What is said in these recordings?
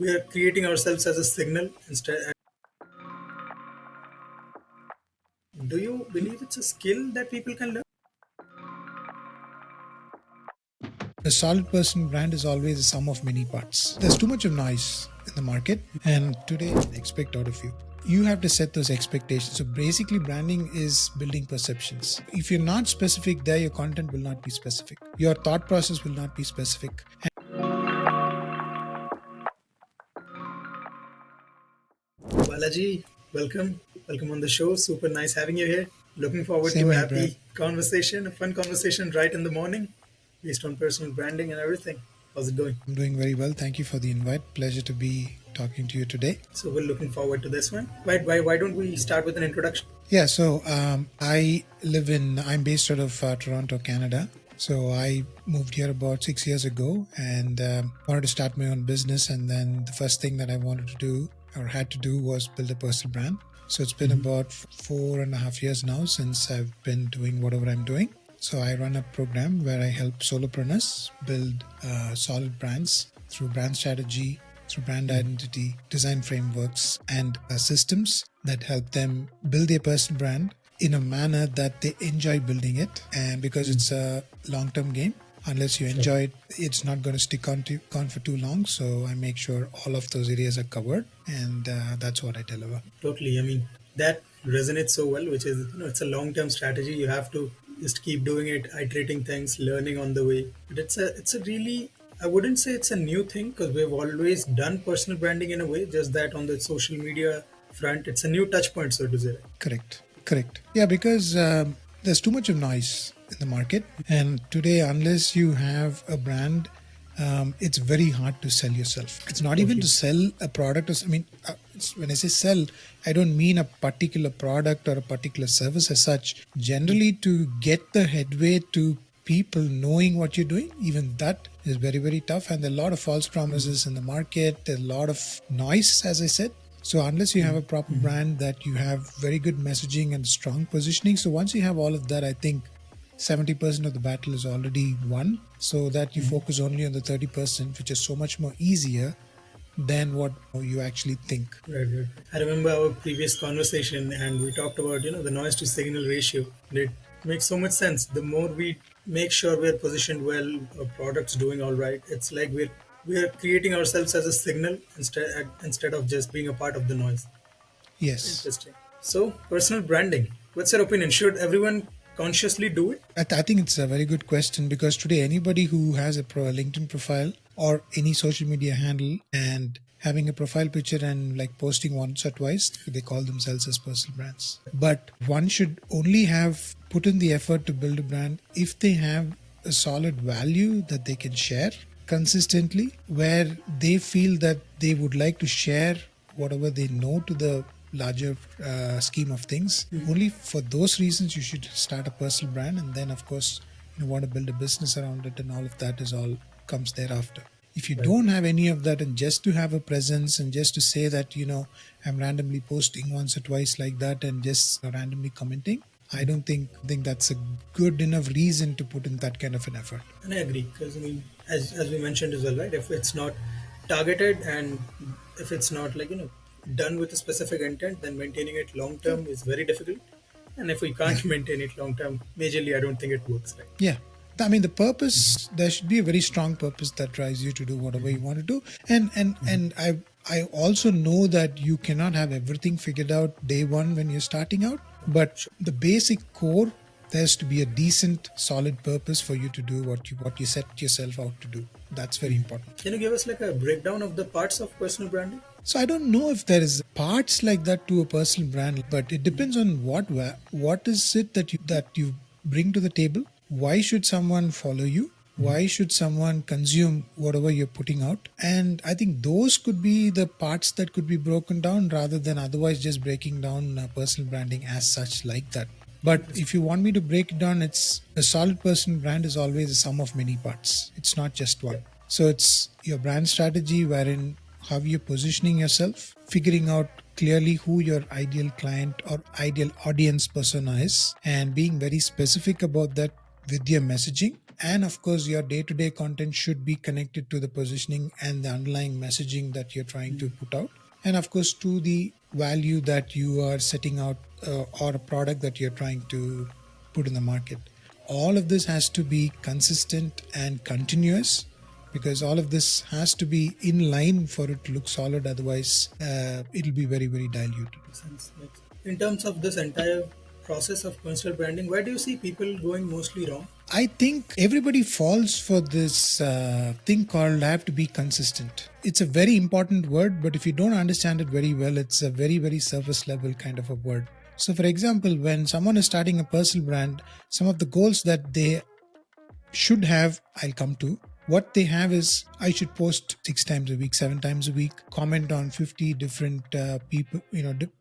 we are creating ourselves as a signal instead. Do you believe it's a skill that people can learn? A solid personal brand is always a sum of many parts. There's too much of noise in the market, and today I expect out of you. You have to set those expectations. So basically, branding is building perceptions. If you're not specific there, your content will not be specific. Your thought process will not be specific. Balaji, welcome. Welcome on the show. Super nice having you here. Looking forward to Same a here, Brad. happy conversation, a fun conversation right in the morning based on personal branding and everything. How's it going? I'm doing very well. Thank you for the invite. Pleasure to be talking to you today. So we're looking forward to this one. Why don't we start with an introduction? Yeah, so I'm based out of Toronto, Canada. So I moved here about 6 years ago and wanted to start my own business. And then the first thing that I wanted to do or had to do was build a personal brand. So it's been about 4.5 years now since I've been doing whatever I'm doing. So I run a program where I help solopreneurs build solid brands through brand strategy, through brand identity, design frameworks, and systems that help them build their personal brand in a manner that they enjoy building it. And because it's a long-term game, unless you enjoy it, it's not going to stick on for too long. So I make sure all of those areas are covered, and that's what I deliver. Totally. I mean, that resonates so well, which is, it's a long-term strategy. You have to just keep doing it, iterating things, learning on the way. But it's a really, I wouldn't say it's a new thing because we've always done personal branding in a way, just that on the social media front, it's a new touch point, so to say. Correct. Correct. Yeah, because there's too much of noise in the market. And today, unless you have a brand, it's very hard to sell yourself. It's not even to sell a product. When I say sell, I don't mean a particular product or a particular service as such. Generally, to get the headway to people knowing what you're doing, even that is very, very tough. And there are a lot of false promises in the market. There's a lot of noise, as I said. So unless you have a proper brand that you have very good messaging and strong positioning. So once you have all of that, I think 70% of the battle is already won, so that you focus only on the 30%, which is so much more easier than what you actually think. Right. I remember our previous conversation and we talked about, the noise to signal ratio. And it makes so much sense. The more we make sure we're positioned well, our product's doing all right, it's like we're creating ourselves as a signal instead of just being a part of the noise. Yes. Interesting. So, personal branding. What's your opinion? Should everyone consciously do it? I think it's a very good question, because today anybody who has a LinkedIn profile or any social media handle and having a profile picture and like posting once or twice, they call themselves as personal brands. But one should only have put in the effort to build a brand if they have a solid value that they can share consistently, where they feel that they would like to share whatever they know to the larger scheme of things. Only for those reasons you should start a personal brand, and then of course you want to build a business around it, and all of that is all comes thereafter. If you don't have any of that, and just to have a presence and just to say that I'm randomly posting once or twice like that and just randomly commenting, I don't think that's a good enough reason to put in that kind of an effort. And I agree because as we mentioned as well, right? If it's not targeted and if it's not done with a specific intent, then maintaining it long term is very difficult. And if we can't maintain it long term, majorly, I don't think it works, right? Yeah. I mean, the purpose, there should be a very strong purpose that drives you to do whatever you want to do. And I also know that you cannot have everything figured out day one when you're starting out. But the basic core, there has to be a decent, solid purpose for you to do what you set yourself out to do. That's very important. Can you give us like a breakdown of the parts of personal branding? So I don't know if there is parts like that to a personal brand, but it depends on what is it that you bring to the table. Why should someone follow you? Why should someone consume whatever you're putting out? And I think those could be the parts that could be broken down, rather than otherwise just breaking down personal branding as such like that. But if you want me to break it down, it's a solid personal brand is always a sum of many parts. It's not just one. So it's your brand strategy, wherein how you're positioning yourself, figuring out clearly who your ideal client or ideal audience persona is, and being very specific about that with your messaging, And of course, your day-to-day content should be connected to the positioning and the underlying messaging that you're trying to put out, and of course to the value that you are setting out, or a product that you're trying to put in the market. All of this has to be consistent and continuous, because all of this has to be in line for it to look solid. Otherwise, it'll be very, very diluted. Sense. In terms of this entire process of personal branding, where do you see people going mostly wrong? I think everybody falls for this thing called have to be consistent. It's a very important word, but if you don't understand it very well, it's a very, very surface level kind of a word. So, for example, when someone is starting a personal brand, some of the goals that they should have, I'll come to. What they have is, I should post 6 times a week, 7 times a week, comment on 50 different people,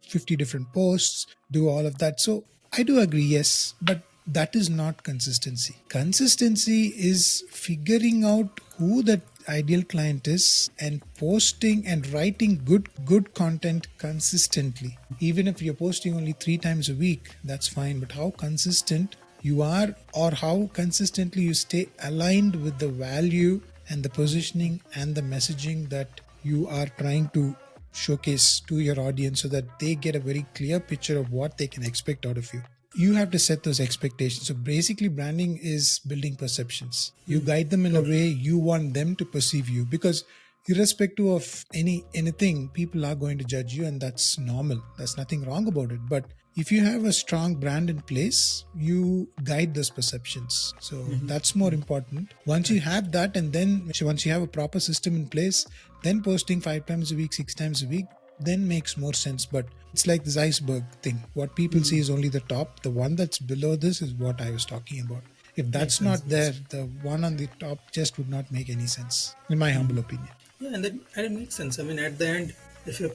50 different posts, do all of that. So I do agree, yes, but that is not consistency. Consistency is figuring out who the ideal client is and posting and writing good content consistently. Even if you're posting only 3 times a week, that's fine, but how consistent you are, or how consistently you stay aligned with the value and the positioning and the messaging that you are trying to showcase to your audience, so that they get a very clear picture of what they can expect out of you. You have to set those expectations. So basically, branding is building perceptions. You guide them in a way you want them to perceive you, because irrespective of anything, people are going to judge you, and that's normal. There's nothing wrong about it. But if you have a strong brand in place, you guide those perceptions. So that's more important. Once you have that, and then once you have a proper system in place, then posting 5 times a week, 6 times a week, then makes more sense. But it's like this iceberg thing. What people see is only the top. The one that's below this is what I was talking about. If that's not there, the one on the top just would not make any sense, in my humble opinion. Yeah, and it makes sense. I mean, at the end, if you're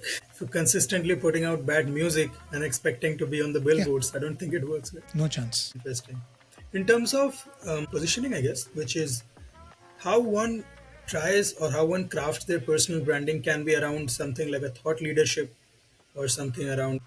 consistently putting out bad music and expecting to be on the Yeah, billboards, I don't think it works. Right? no chance. Interesting. In terms of positioning, I guess, which is how one tries or how one crafts their personal branding can be around something like a thought leadership or something around.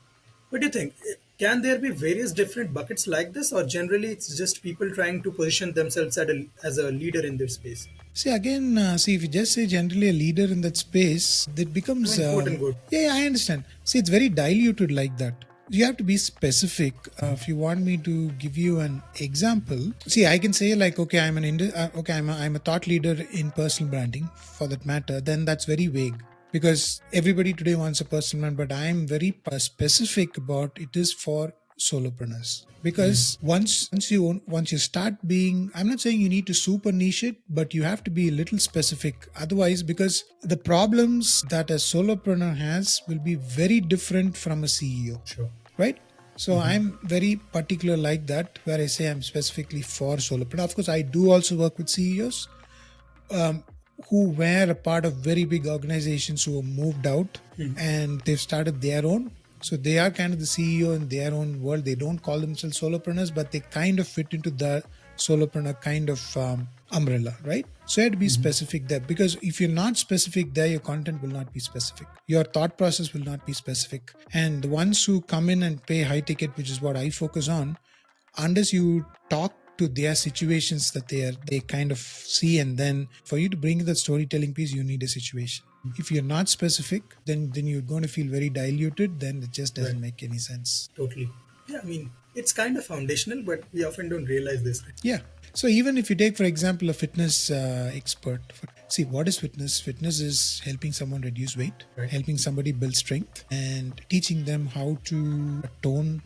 What do you think? Can there be various different buckets like this, or generally it's just people trying to position themselves as a leader in their space? See, again, if you just say generally a leader in that space, it I becomes, mean, quote and good. yeah, I understand. See, it's very diluted like that. You have to be specific. If you want me to give you an example, see, I can say like, okay, I'm a thought leader in personal branding, for that matter. Then that's very vague, because everybody today wants a personal brand, but I'm very specific about it is for solopreneurs. Because once you start being, I'm not saying you need to super niche it, but you have to be a little specific. Otherwise, because the problems that a solopreneur has will be very different from a CEO, Sure. right? So I'm very particular like that, where I say I'm specifically for solopreneur. Of course, I do also work with CEOs who were a part of very big organizations who have moved out and they've started their own. So they are kind of the CEO in their own world. They don't call themselves solopreneurs, but they kind of fit into the solopreneur kind of umbrella, right? So you have to be specific there, because if you're not specific there, your content will not be specific. Your thought process will not be specific. And the ones who come in and pay high ticket, which is what I focus on, unless you talk to their situations that they kind of see, and then for you to bring that storytelling piece, you need a situation. If you're not specific, then you're going to feel very diluted. Then it just doesn't make any sense. Totally. Yeah, I mean, it's kind of foundational, but we often don't realize this. Yeah. So even if you take, for example, a fitness expert, see, what is fitness? Fitness is helping someone reduce weight, Right. helping somebody build strength, and teaching them how to tone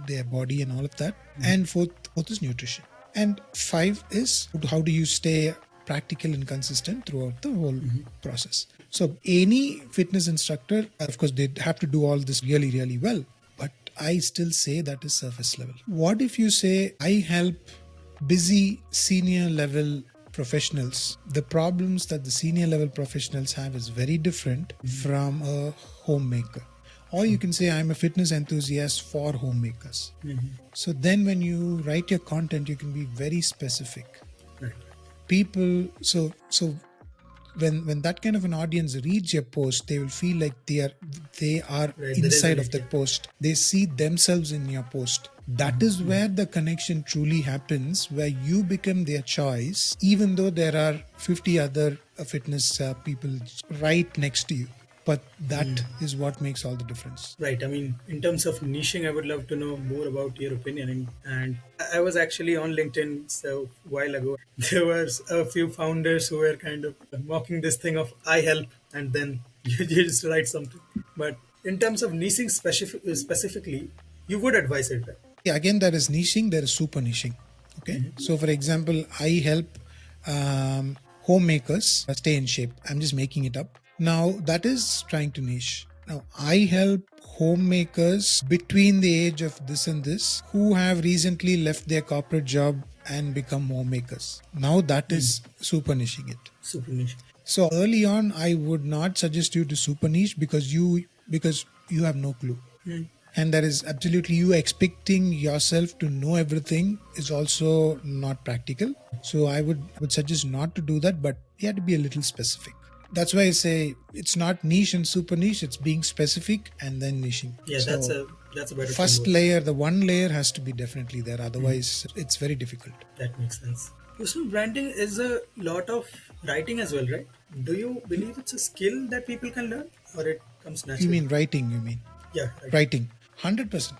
their body and all of that. And fourth is nutrition. And 5 is how do you stay practical and consistent throughout the whole process. So any fitness instructor, of course, they have to do all this really, really well. But I still say that is surface level. What if you say, I help busy senior level professionals? The problems that the senior level professionals have is very different from a homemaker. Or you can say, I'm a fitness enthusiast for homemakers. So then when you write your content, you can be very specific. Right. People, so when that kind of an audience reads your post, they will feel like they are Right, they inside of resonate, that yeah. post. They see themselves in your post. That is where the connection truly happens, where you become their choice, even though there are 50 other fitness people right next to you. But that is what makes all the difference. Right. I mean, in terms of niching, I would love to know more about your opinion. And I was actually on LinkedIn so a while ago. There was a few founders who were kind of mocking this thing of I help, and then you just write something. But in terms of niching specifically, you would advise it, right? Yeah, again, there is niching, there is super niching. Okay. So, for example, I help homemakers stay in shape. I'm just making it up. Now, that is trying to niche. Now, I help homemakers between the age of this and this who have recently left their corporate job and become homemakers. Now, that is super niching it. Super niche. So early on, I would not suggest you to super niche because you have no clue, and that is absolutely you expecting yourself to know everything is also not practical. So I would suggest not to do that, but you have to be a little specific. That's why I say it's not niche and super niche; it's being specific and then niching. Yeah, So that's a better first framework. layer, the one layer has to be definitely there. Otherwise, it's very difficult. That makes sense. Personal branding is a lot of writing as well, right? Do you believe it's a skill that people can learn, or it comes You naturally? mean writing? You mean Yeah, writing. writing? 100%.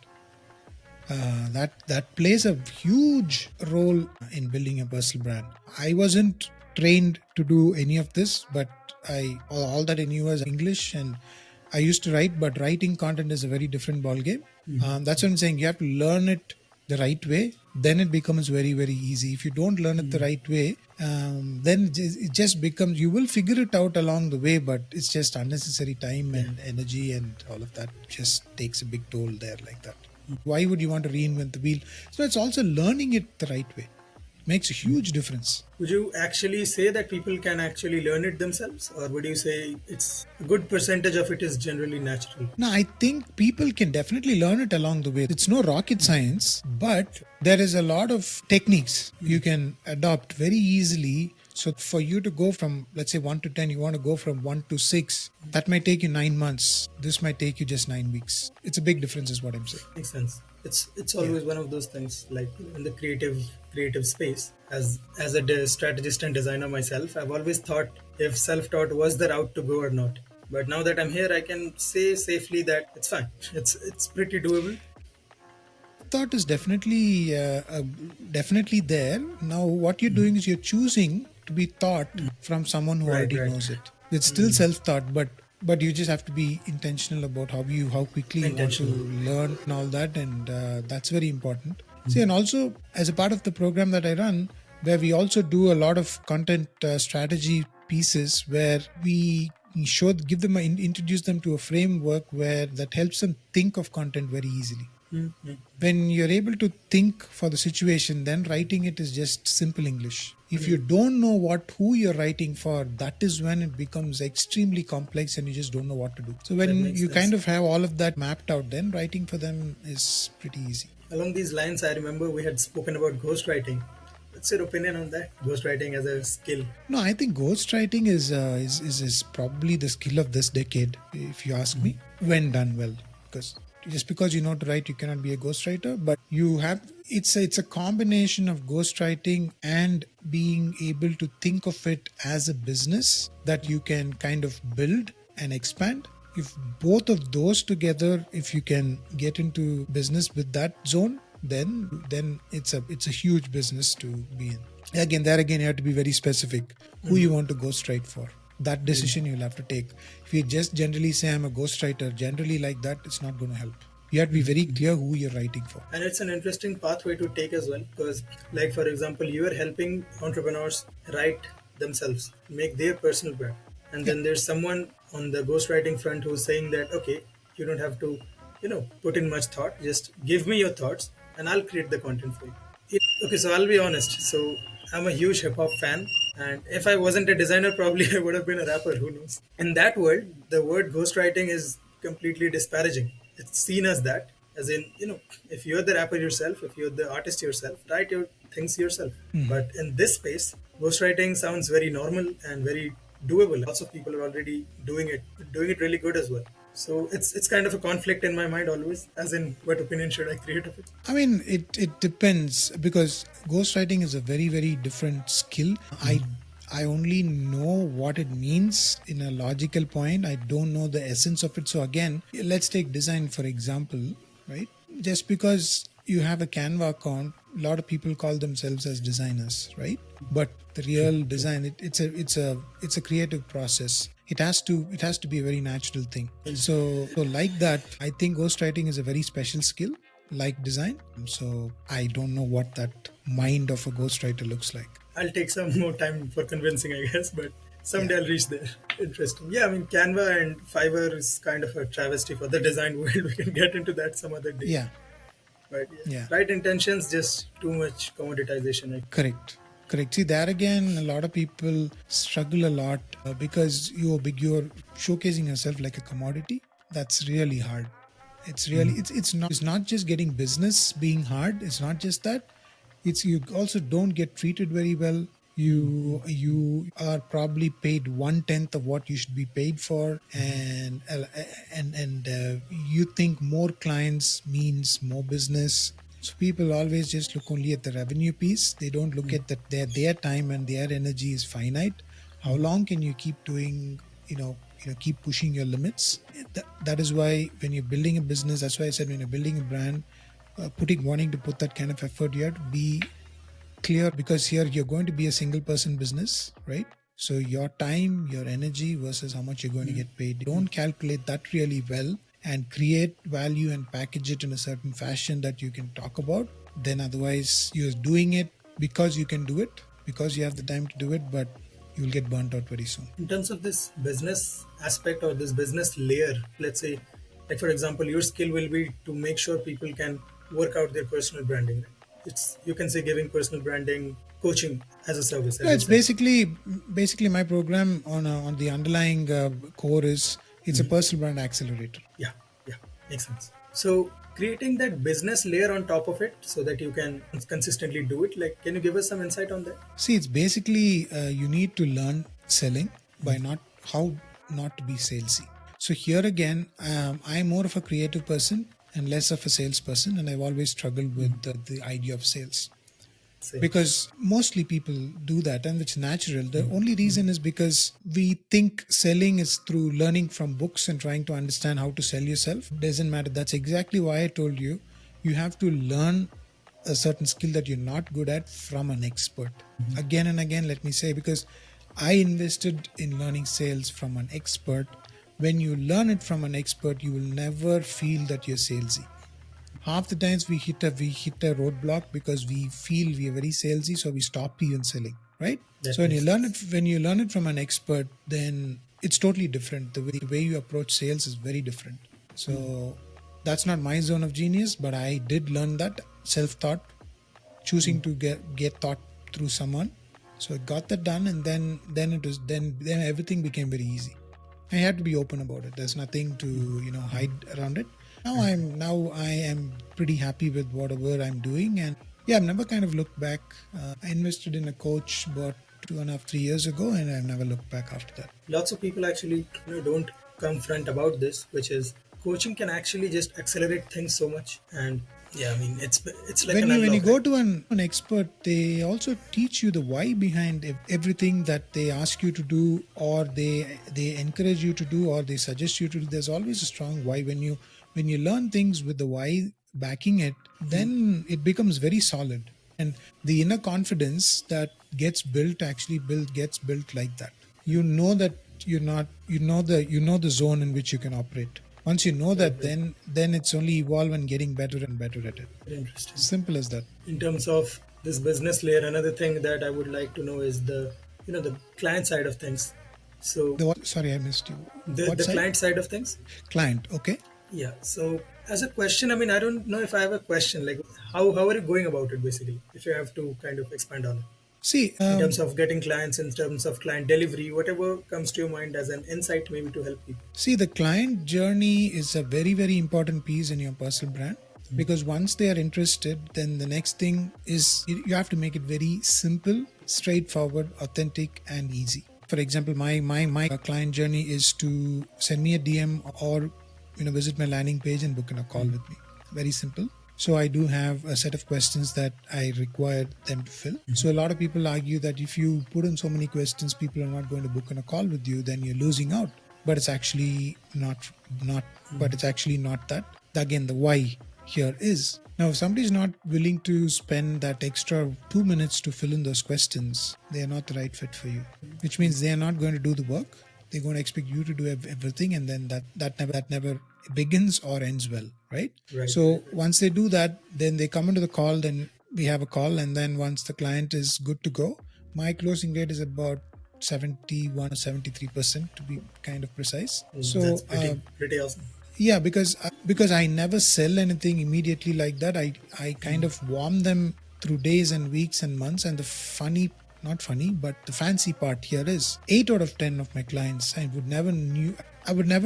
That plays a huge role in building a personal brand. I wasn't trained to do any of this, but all that I knew was English, and I used to write. But writing content is a very different ball game. That's what I'm saying. You have to learn it the right way. Then it becomes very very easy. If you don't learn it the right way, then it just becomes you will figure it out along the way, but it's just unnecessary time Yeah. and energy and all of that just takes a big toll there like that. Why would you want to reinvent the wheel? So it's also learning it the right way makes a huge difference. Would you actually say that people can actually learn it themselves, or would you say it's a good percentage of it is generally natural? Now, I think people can definitely learn it along the way. It's no rocket science, but there is a lot of techniques you can adopt very easily. So, for you to go from, let's say, 1 to 10, you want to go from 1 to 6, that might take you 9 months. This might take you just 9 weeks. It's a big difference, is what I'm saying. Makes sense. It's Yeah. always one of those things like in the creative space. As a strategist and designer myself, I've always thought if self-taught was the route to go or not. But now that I'm here, I can say safely that it's fine. It's pretty doable. Thought is definitely there. Now, what you're doing is you're choosing to be taught from someone who Right, already right. knows it. It's still self-taught, but you just have to be intentional about how quickly you want to Intentional. learn and all that, and that's very important. See, and also as a part of the program that I run, where we also do a lot of content strategy pieces, where we give them introduce them to a framework where that helps them think of content very easily. When you're able to think for the situation, then writing it is just simple English. If you don't know who you're writing for, that is when it becomes extremely complex and you just don't know what to do. So That when makes you sense. kind of have all of that mapped out, then writing for them is pretty easy. Along these lines, I remember we had spoken about ghostwriting. What's your opinion on that? Ghostwriting as a skill. No, I think ghostwriting is probably the skill of this decade, if you ask me, when done well. Because just because you know to write, you cannot be a ghostwriter. But you have it's a combination of ghostwriting and being able to think of it as a business that you can kind of build and expand. If both of those together, if you can get into business with that zone, then it's a huge business to be in. Again you have to be very specific who you want to ghostwrite for. That decision you'll have to take. If you just generally say I'm a ghostwriter, generally like that, it's not going to help. You have to be very clear who you're writing for. And it's an interesting pathway to take as well because, like, for example, you are helping entrepreneurs write themselves, make their personal brand. And Yeah. then there's someone on the ghostwriting front who's saying that, okay, you don't have to, put in much thought. Just give me your thoughts and I'll create the content for you. Okay, so I'll be honest. So I'm a huge hip hop fan, and if I wasn't a designer, probably I would have been a rapper. Who knows? In that world, the word ghostwriting is completely disparaging. It's seen as that, as in, if you're the rapper yourself, if you're the artist yourself, write your things yourself. But in this space, ghostwriting sounds very normal and very doable. Lots of people are already doing it really good as well. So it's kind of a conflict in my mind always, as in what opinion should I create of it? I mean, it depends because ghostwriting is a very, very different skill. I only know what it means in a logical point. I don't know the essence of it. So again, let's take design for example, right? Just because you have a Canva account, a lot of people call themselves as designers, right? But the True, real true. design, it's a creative process. It has to be a very natural thing. And So like that, I think ghostwriting is a very special skill, like design. So I don't know what that mind of a ghostwriter looks like. I'll take some more time for convincing, I guess, but Yeah, someday I'll reach there. Interesting. Yeah, I mean, Canva and Fiverr is kind of a travesty for the design world. We can get into that some other day. yeah, But yeah, yeah. right intentions, just too much commoditization. Correct. Correct. See, there again, a lot of people struggle a lot because you're showcasing yourself like a commodity. That's really hard. It's not just getting business being hard. It's not just that. It's you also don't get treated very well. You are probably paid 1/10 of what you should be paid for, and you think more clients means more business. So people always just look only at the revenue piece. They don't look at that their time and their energy is finite. How long can you keep doing? Keep pushing your limits. That is why when you're building a business, that's why I said when you're building a brand, wanting to put that kind of effort, you have to be clear because here you're going to be a single person business, right? So your time, your energy versus how much you're going to get paid. Don't calculate that really well and create value and package it in a certain fashion that you can talk about. Then otherwise you're doing it because you can do it, because you have the time to do it, but you'll get burnt out very soon. In terms of this business aspect or this business layer, let's say, like for example, your skill will be to make sure people can work out their personal branding. It's, you can say, giving personal branding coaching as a service, as Yeah, you it's said. basically my program on the underlying core is it's a personal brand accelerator. Yeah, yeah, makes sense. So creating that business layer on top of it so that you can consistently do it. Like, can you give us some insight on that? See, it's basically you need to learn selling by not how not to be salesy. So here again, I'm more of a creative person and less of a salesperson, and I've always struggled with the idea of sales Same. because mostly people do that and it's natural. The only reason is because we think selling is through learning from books and trying to understand how to sell yourself. Doesn't matter. That's exactly why I told you you have to learn a certain skill that you're not good at from an expert. Again and again, let me say, because I invested in learning sales from an expert. When you learn it from an expert, you will never feel that you're salesy. Half the times we hit a roadblock because we feel we are very salesy, so we stop even selling, right? That So when you makes learn sense. it when you learn it from an expert, then it's totally different. The way you approach sales is very different. So that's not my zone of genius, but I did learn that self-taught, choosing to get taught through someone. So I got that done, and then everything became very easy. I had to be open about it. There's nothing to hide around it. Now I am pretty happy with whatever I'm doing, and yeah, I've never kind of looked back. I invested in a coach about 2.5 3 years ago, and I've never looked back after that. Lots of people actually don't confront about this, which is coaching can actually just accelerate things so much. And yeah, I mean, it's like when an you when you unlock, go right? to an expert, they also teach you the why behind everything that they ask you to do, or they encourage you to do, or they suggest you to do. There's always a strong why. When you learn things with the why backing it, then it becomes very solid, and the inner confidence that gets built like that. You know that you're not you know the zone in which you can operate. Once you know Right, that, right. then it's only evolve and getting better and better at it. Very interesting. Simple as that. In terms of this business layer, another thing that I would like to know is the the client side of things. So The what? Sorry, I missed you. the What side? client side of things. Client. Okay. Yeah. So as a question, I mean, I don't know if I have a question. Like, how are you going about it, basically? If you have to kind of expand on it See, in terms of getting clients, in terms of client delivery, whatever comes to your mind as an insight, maybe to help people. the client journey is a very, very important piece in your personal brand, because once they are interested, then the next thing is you have to make it very simple, straightforward, authentic, and easy. For example, my client journey is to send me a DM or visit my landing page and book in a call with me. Very simple. So I do have a set of questions that I require them to fill. So a lot of people argue that if you put in so many questions, people are not going to book in a call with you, then you're losing out. But it's actually not but it's actually not that. Again, the why here is, now if somebody is not willing to spend that extra 2 minutes to fill in those questions, they are not the right fit for you, which means they are not going to do the work. They're going to expect you to do everything, and then that never begins or ends well, right? Right. So once they do that, then they come into the call, then we have a call, and then once the client is good to go, my closing rate is about 71 or 73% to be kind of precise. So That's pretty awesome. yeah, because I never sell anything immediately like that. I kind of warm them through days and weeks and months. And the funny, not funny, but the fancy part here is 8 out of 10 of my clients I would never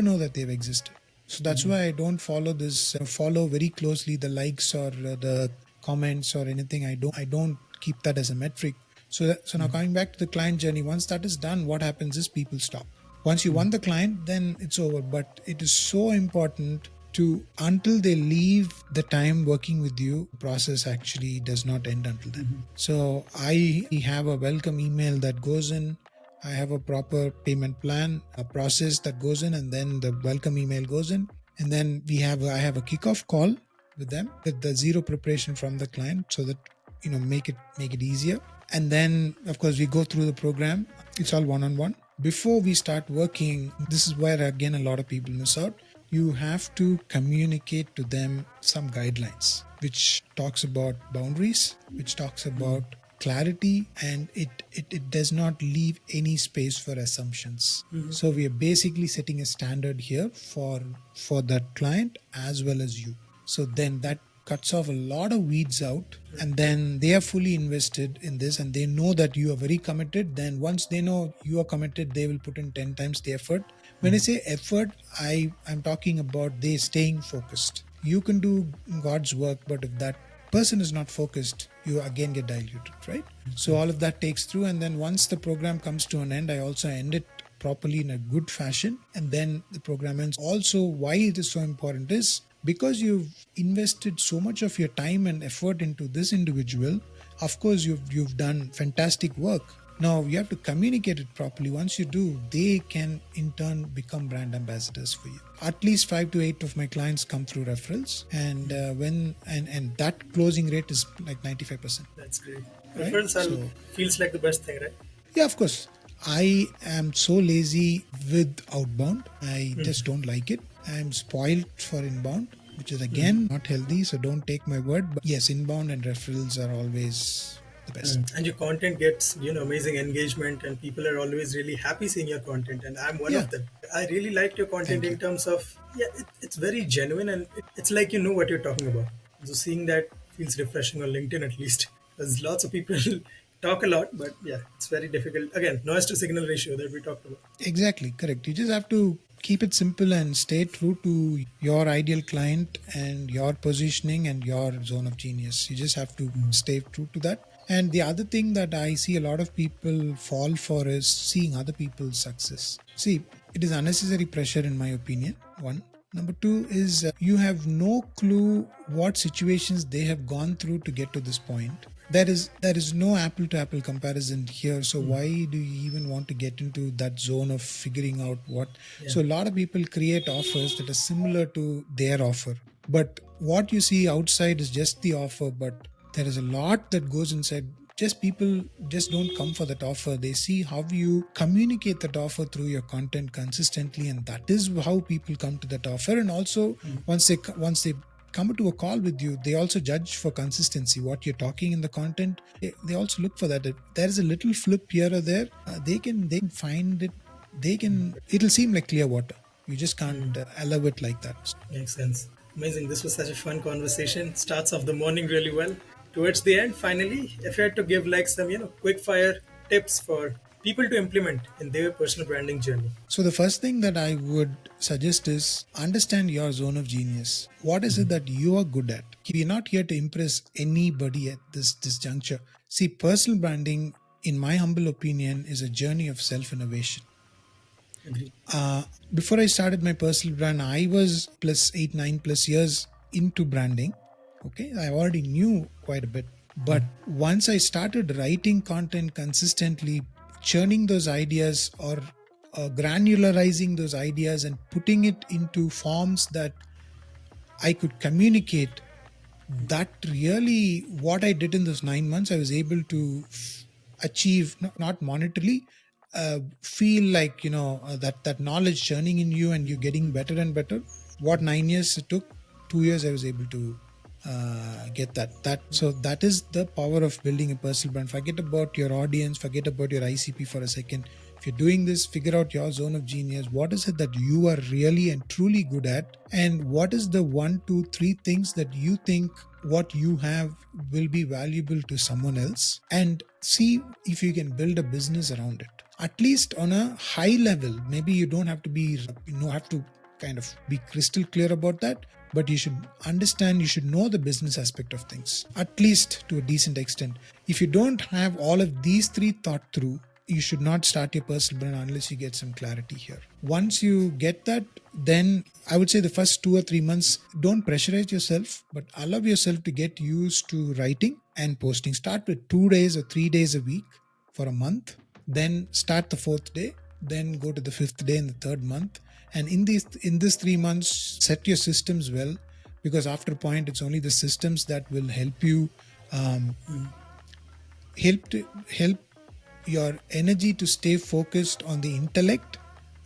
know that they've existed. So that's why I don't follow very closely the likes or the comments or anything. I don't keep that as a metric. So now coming back to the client journey, once that is done, what happens is people stop. Once you won the client, then it's over. But it is so important to, until they leave the time working with you, the process actually does not end until then. So I have a welcome email that goes in. I have a proper payment plan, a process that goes in, and then the welcome email goes in. And then I have a kickoff call with them with the zero preparation from the client, so that make it easier. And then of course we go through the program. It's all one-on-one. Before we start working, this is where again a lot of people miss out. You have to communicate to them some guidelines, which talks about boundaries, which talks about clarity, and it does not leave any space for assumptions. So we are basically setting a standard here for that client as well as you. So then that cuts off a lot of weeds out, and then they are fully invested in this, and they know that you are very committed. Then once they know you are committed, they will put in 10 times the effort. When I say effort, I'm talking about they staying focused. You can do God's work, but if that person is not focused, you again get diluted, right? So all of that takes through, and then once the program comes to an end, I also end it properly in a good fashion, and then the program ends. Also, why it is so important is because you've invested so much of your time and effort into this individual. Of course, you've done fantastic work. Now you have to communicate it properly. Once you do, they can in turn become brand ambassadors for you. At least 5 to 8 of my clients come through referrals, and and that closing rate is like 95%. That's great. Right? Referrals feels like the best thing, right? Yeah, of course. I am so lazy with outbound. I just don't like it. I'm spoiled for inbound, which is again not healthy. So don't take my word. But yes, inbound and referrals are always the best. And your content gets amazing engagement, and people are always really happy seeing your content, and I'm one Yeah. of them. I really liked your content Thank in you. terms of it's very genuine, and it's like you know what you're talking about. So seeing that feels refreshing on LinkedIn at least, because lots of people talk a lot, but yeah, it's very difficult. Again, noise to signal ratio that we talked about. Exactly. Correct. You just have to keep it simple and stay true to your ideal client and your positioning and your zone of genius. You just have to stay true to that. And the other thing that I see a lot of people fall for is seeing other people's success. See, it is unnecessary pressure, in my opinion. One. Number two is you have no clue what situations they have gone through to get to this point. There is no apple to apple comparison here. So why do you even want to get into that zone of figuring out what? Yeah. So a lot of people create offers that are similar to their offer. But what you see outside is just the offer, but there is a lot that goes inside. Just people just don't come for that offer. They see how you communicate that offer through your content consistently, and that is how people come to that offer. And also once they come to a call with you, they also judge for consistency what you're talking in the content. They also look for that. If there's a little flip here or there, they can find it. It'll seem like clear water. You just can't allow it like that. Makes sense. Amazing. This was such a fun conversation. Starts off the morning really well. Towards the end, finally, if you had to give like some, quick fire tips for people to implement in their personal branding journey. So the first thing that I would suggest is understand your zone of genius. What is it that you are good at? We're not here to impress anybody at this juncture. See, personal branding, in my humble opinion, is a journey of self-innovation. Agree. Uh, Before I started my personal brand, I was plus 8, 9 plus years into branding. Okay, I already knew quite a bit. But once I started writing content consistently, churning those ideas or granularizing those ideas and putting it into forms that I could communicate, that really what I did in those 9 months, I was able to achieve, not monetarily, feel like, that knowledge churning in you and you're getting better and better. What 9 years it took, 2 years I was able to get that. So that is the power of building a personal brand. Forget about your audience, forget about your ICP for a second. If you're doing this, figure out your zone of genius. What is it that you are really and truly good at? And what is the 1, 2, 3 things that you think what you have will be valuable to someone else? And see if you can build a business around it. At least on a high level. Maybe you don't have to have to kind of be crystal clear about that, but you should understand, you should know the business aspect of things, at least to a decent extent. If you don't have all of these three thought through, you should not start your personal brand unless you get some clarity here. Once you get that, then I would say the first 2 or 3 months, don't pressurize yourself, but allow yourself to get used to writing and posting. Start with 2 days or 3 days a week for a month, then start the fourth day, then go to the fifth day in the third month. And in these 3 months, set your systems well, because after a point, it's only the systems that will help you um, help your energy to stay focused on the intellect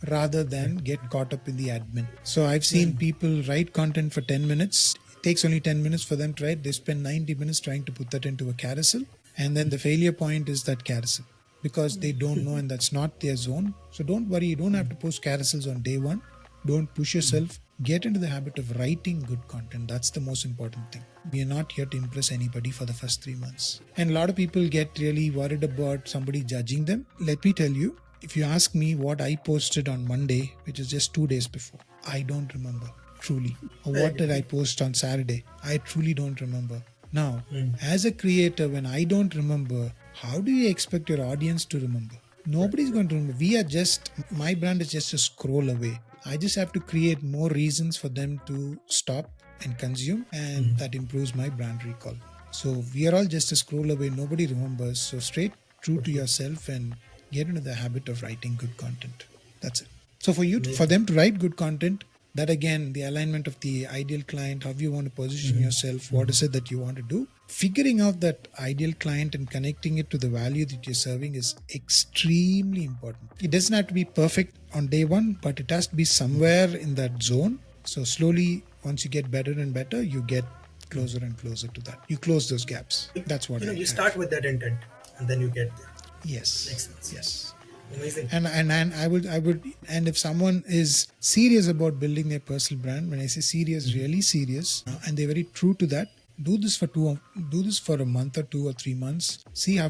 rather than get caught up in the admin. So I've seen people write content for 10 minutes. It takes only 10 minutes for them to write. They spend 90 minutes trying to put that into a carousel. And then the failure point is that carousel, because they don't know and that's not their zone. So don't worry, you don't have to post carousels on day one. Don't push yourself. Get into the habit of writing good content. That's the most important thing. We are not here to impress anybody for the first 3 months. And a lot of people get really worried about somebody judging them. Let me tell you, if you ask me what I posted on Monday, which is just 2 days before, I don't remember truly. Or what did I post on Saturday? I truly don't remember. Now, as a creator, when I don't remember, how do you expect your audience to remember? Nobody's going to remember. My brand is just a scroll away. I just have to create more reasons for them to stop and consume, and that improves my brand recall. So we are all just a scroll away. Nobody remembers. So straight true to yourself and get into the habit of writing good content. That's it. So for them to write good content, that again, the alignment of the ideal client, how you want to position yourself, what is it that you want to do, figuring out that ideal client and connecting it to the value that you're serving is extremely important. It doesn't have to be perfect on day one, but it has to be somewhere in that zone. So slowly, once you get better and better, you get closer and closer to that. You close those gaps. That's what You start with that intent, and then you get there. Yes. Makes sense. Yes. Amazing. And I would and if someone is serious about building their personal brand, when I say serious, really serious, and they're very true to that, do this for a month or 2 or 3 months. See how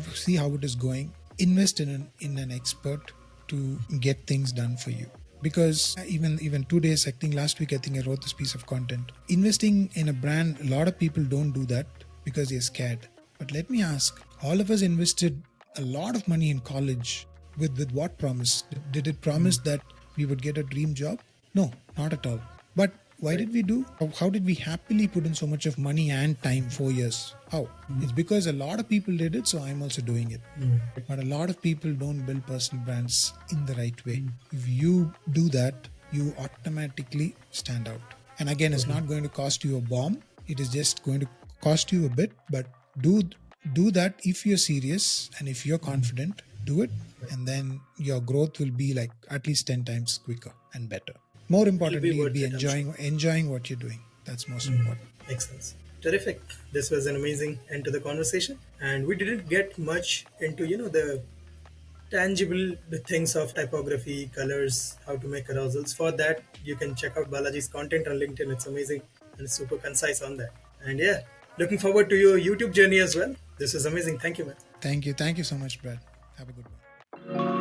it is going. Invest in an expert to get things done for you. Because even 2 days, I think last week, I wrote this piece of content. Investing in a brand, a lot of people don't do that because they're scared. But let me ask, all of us invested a lot of money in college with what promise? Did it promise that we would get a dream job? No, not at all. But why did we do? How did we happily put in so much of money and time? 4 years. How? It's because a lot of people did it, so I'm also doing it. But a lot of people don't build personal brands in the right way. If you do that, you automatically stand out. And again, it's not going to cost you a bomb. It is just going to cost you a bit, but do that if you're serious and if you're confident. Do it, and then your growth will be like at least 10 times quicker and better. More importantly, you'll be enjoying what you're doing. That's most important. Makes sense. Terrific. This was an amazing end to the conversation, and we didn't get much into the tangible things of typography, colors, how to make carousels. For that, you can check out Balaji's content on LinkedIn. It's amazing and super concise on that. And yeah, looking forward to your YouTube journey as well. This is amazing. Thank you, man. Thank you so much, Brad. Have a good one.